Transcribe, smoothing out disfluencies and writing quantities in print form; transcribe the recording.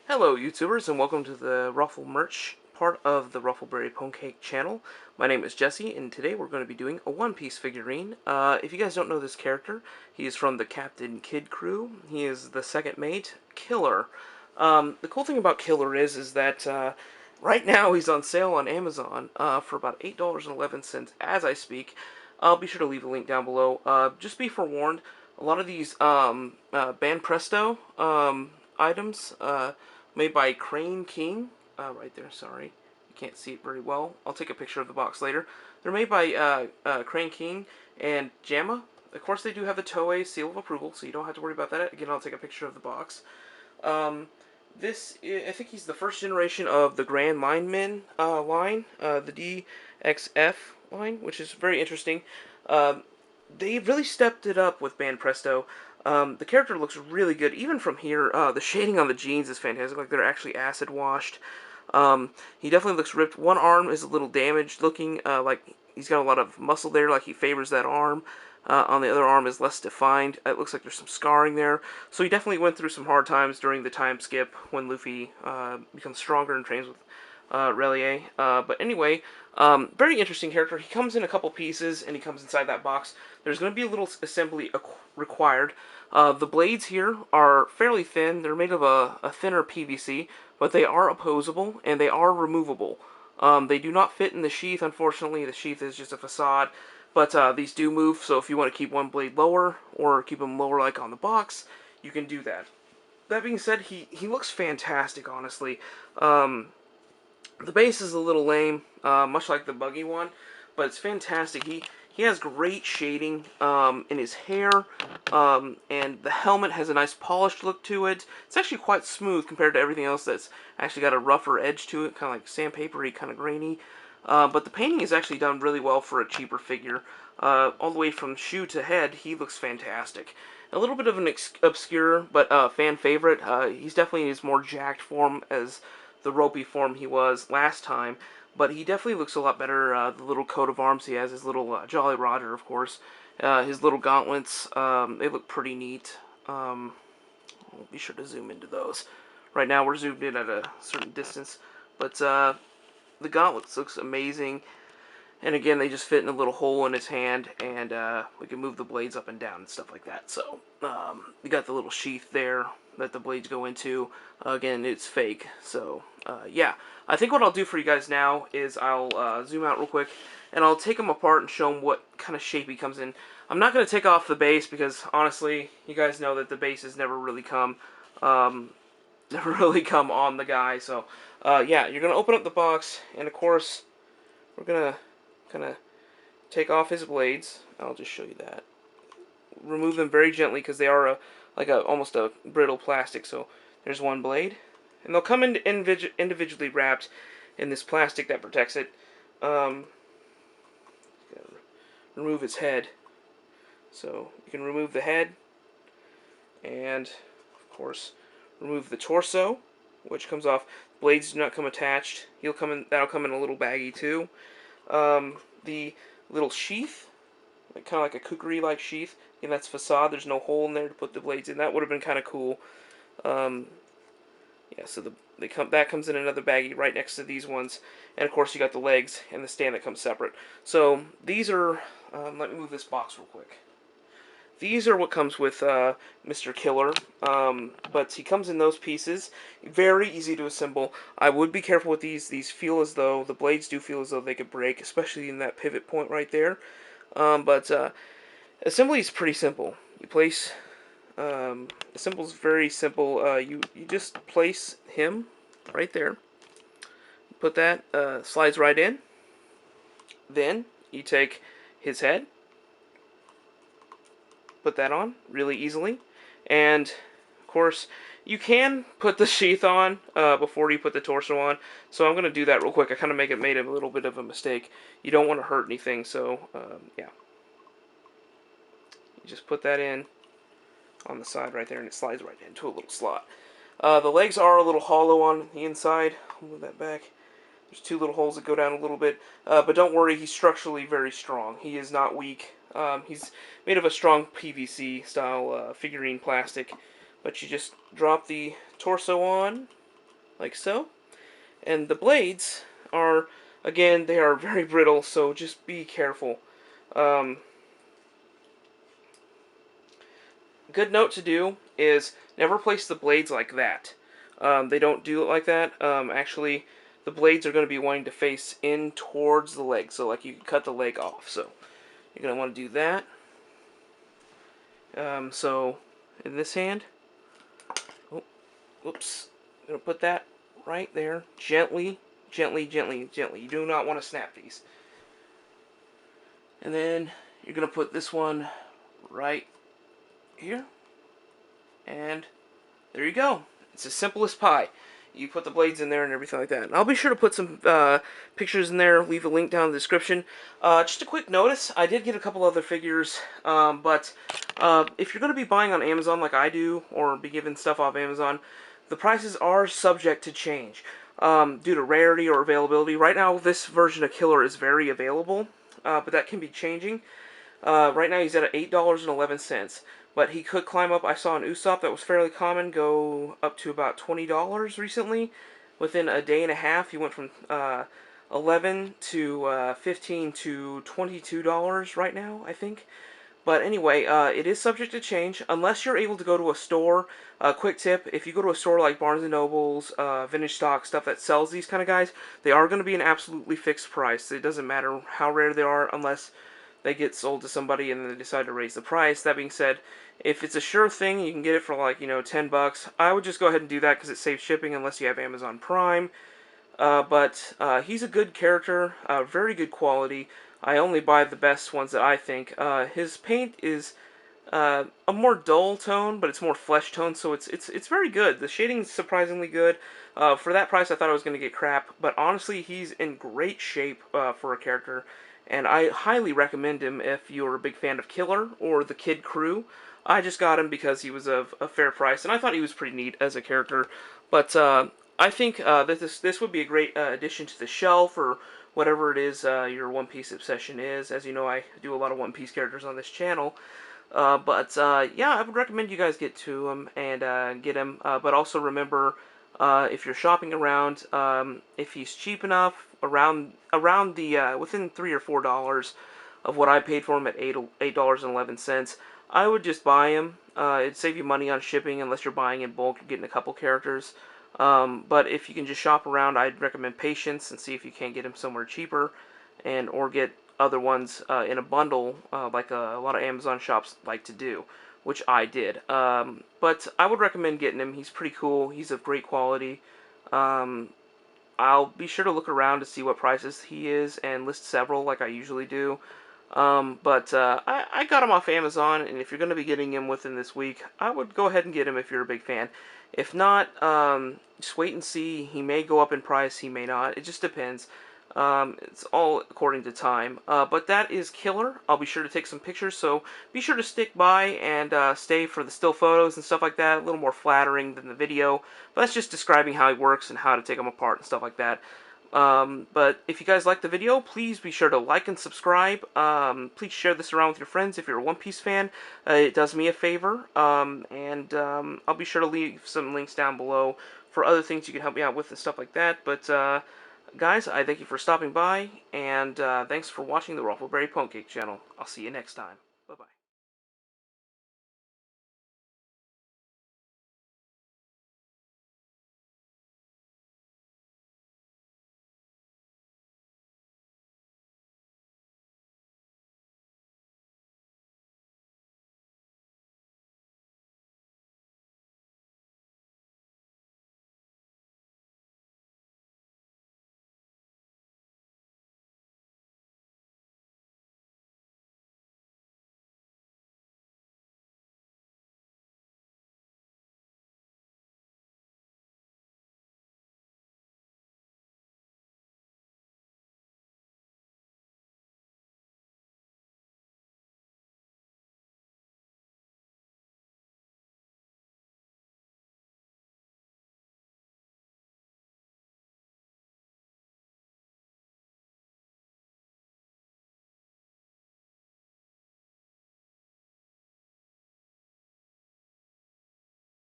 Hello YouTubers and welcome to the Ruffle merch part of the Ruffleberry Pwnecake channel. My name is Jesse and today we're going to be doing a One Piece figurine. If you guys don't know this character, he is from the Captain Kidd crew. He is the second mate, Killer. The cool thing about Killer is that right now he's on sale on Amazon for about $8.11 as I speak. I'll be sure to leave a link down below. Just be forewarned, a lot of these Banpresto items made by Crane King. Right there, sorry. You can't see it very well. I'll take a picture of the box later. They're made by Crane King and Jamma. Of course, they do have the Toei seal of approval, so you don't have to worry about that. Again, I'll take a picture of the box. I think he's the first generation of the Grandline men line, the DXF line, which is very interesting. They really stepped it up with Banpresto. The character looks really good, even from here. The shading on the jeans is fantastic, like they're actually acid washed. He definitely looks ripped. One arm is a little damaged looking, like he's got a lot of muscle there, like he favors that arm. On the other arm is less defined. It looks like there's some scarring there. So he definitely went through some hard times during the time skip when Luffy becomes stronger and trains with Relier. But anyway, very interesting character. He comes in a couple pieces, and he comes inside that box. There's going to be a little assembly required. The blades here are fairly thin. They're made of a thinner PVC, but they are opposable, and they are removable. They do not fit in the sheath, unfortunately. The sheath is just a facade. But these do move, so if you want to keep one blade lower, or keep them lower like on the box, you can do that. That being said, he looks fantastic, honestly. The base is a little lame, much like the buggy one, but it's fantastic. He has great shading in his hair, and the helmet has a nice polished look to it. It's actually quite smooth compared to everything else that's actually got a rougher edge to it, kind of like sandpapery, kind of grainy. But the painting is actually done really well for a cheaper figure. All the way from shoe to head, he looks fantastic. A little bit of an obscure, but fan favorite. He's definitely in his more jacked form as the ropey form he was last time. But he definitely looks a lot better. The little coat of arms he has, his little Jolly Roger, of course. His little gauntlets, they look pretty neat. I'll be sure to zoom into those. Right now we're zoomed in at a certain distance. But the gauntlets looks amazing, and again they just fit in a little hole in his hand, and we can move the blades up and down and stuff like that. So you got the little sheath there that the blades go into. Again, it's fake, so yeah. I think what I'll do for you guys now is I'll zoom out real quick, and I'll take them apart and show them what kind of shape he comes in. I'm not going to take off the base because honestly, you guys know that the bases never really come on the guy. So yeah, you're going to open up the box, and of course, we're going to kind of take off his blades. I'll just show you that. Remove them very gently because they are almost a brittle plastic. So there's one blade, and they'll come in individually wrapped in this plastic that protects it. Remove his head. So you can remove the head, and of course remove the torso, which comes off. Blades do not come attached. That'll come in a little baggie too. The little sheath, kind of like a kukri-like sheath, and that's facade. There's no hole in there to put the blades in. That would have been kind of cool. Yeah, so that comes in another baggie right next to these ones, and of course you got the legs and the stand that comes separate. So these are. Let me move this box real quick. These are what comes with Mr. Killer, but he comes in those pieces. Very easy to assemble. I would be careful with these. These feel as though, the blades do feel as though they could break, especially in that pivot point right there. But assembly is pretty simple. You place, assembly is very simple. You just place him right there. Put that, slides right in. Then you take his head, put that on really easily, and of course you can put the sheath on before you put the torso on, so I'm going to do that real quick. I kind of made a little bit of a mistake. You don't want to hurt anything, so yeah, you just put that in on the side right there, and it slides right into a little slot. The legs are a little hollow on the inside. I'll move that back. There's two little holes that go down a little bit, but don't worry, he's structurally very strong. He is not weak. He's made of a strong PVC style figurine plastic, but you just drop the torso on, like so. And the blades are, again, they are very brittle, so just be careful. Um, Good note to do is never place the blades like that. They don't do it like that. Actually, the blades are going to be wanting to face in towards the leg, so like you can cut the leg off. So you're going to want to do that. So in this hand, oh, whoops, I'm going to put that right there, gently, gently, gently, gently. You do not want to snap these. And then you're going to put this one right here, and there you go. It's as simple as pie. You put the blades in there and everything like that. And I'll be sure to put some pictures in there, leave a link down in the description. Just a quick notice, I did get a couple other figures, but if you're going to be buying on Amazon like I do, or be given stuff off Amazon, the prices are subject to change due to rarity or availability. Right now, this version of Killer is very available, but that can be changing. Right now he's at $8.11, but he could climb up. I saw an Usopp that was fairly common go up to about $20 recently. Within a day and a half, he went from 11 to 15 to $22 right now, I think. But anyway, it is subject to change unless you're able to go to a store. Quick tip, if you go to a store like Barnes & Noble's, Vintage Stock, stuff that sells these kind of guys, they are going to be an absolutely fixed price. It doesn't matter how rare they are unless they get sold to somebody and then they decide to raise the price. That being said, if it's a sure thing, you can get it for like, $10. I would just go ahead and do that because it saves shipping unless you have Amazon Prime. But he's a good character, very good quality. I only buy the best ones that I think. His paint is a more dull tone, but it's more flesh tone, so it's very good. The shading is surprisingly good. For that price, I thought I was going to get crap, but honestly, he's in great shape for a character, and I highly recommend him if you're a big fan of Killer or the Kid Crew. I just got him because he was of a fair price, and I thought he was pretty neat as a character. But I think that this would be a great addition to the shelf or whatever it is your One Piece obsession is. As you know, I do a lot of One Piece characters on this channel. Yeah, I would recommend you guys get to him and get him. But also remember, if you're shopping around, if he's cheap enough, around the within $3 or $4 of what I paid for him at $8.11, I would just buy him. It'd save you money on shipping unless you're buying in bulk. You're getting a couple characters. But if you can just shop around, I'd recommend patience and see if you can't get him somewhere cheaper, and or get other ones in a bundle, like a lot of Amazon shops like to do, which I did. But I would recommend getting him. He's pretty cool. He's of great quality. I'll be sure to look around to see what prices he is and list several like I usually do. I got him off Amazon, and if you're going to be getting him within this week, I would go ahead and get him if you're a big fan. If not, just wait and see. He may go up in price, he may not. It just depends. It's all according to time. But that is Killer. I'll be sure to take some pictures, so be sure to stick by and stay for the still photos and stuff like that. A little more flattering than the video, but that's just describing how he works and how to take him apart and stuff like that. But if you guys like the video, please be sure to like and subscribe. Please share this around with your friends if you're a One Piece fan. It does me a favor. I'll be sure to leave some links down below for other things you can help me out with and stuff like that. But guys, I thank you for stopping by, and thanks for watching the Ruffleberry Pancake channel. I'll see you next time. Bye-bye.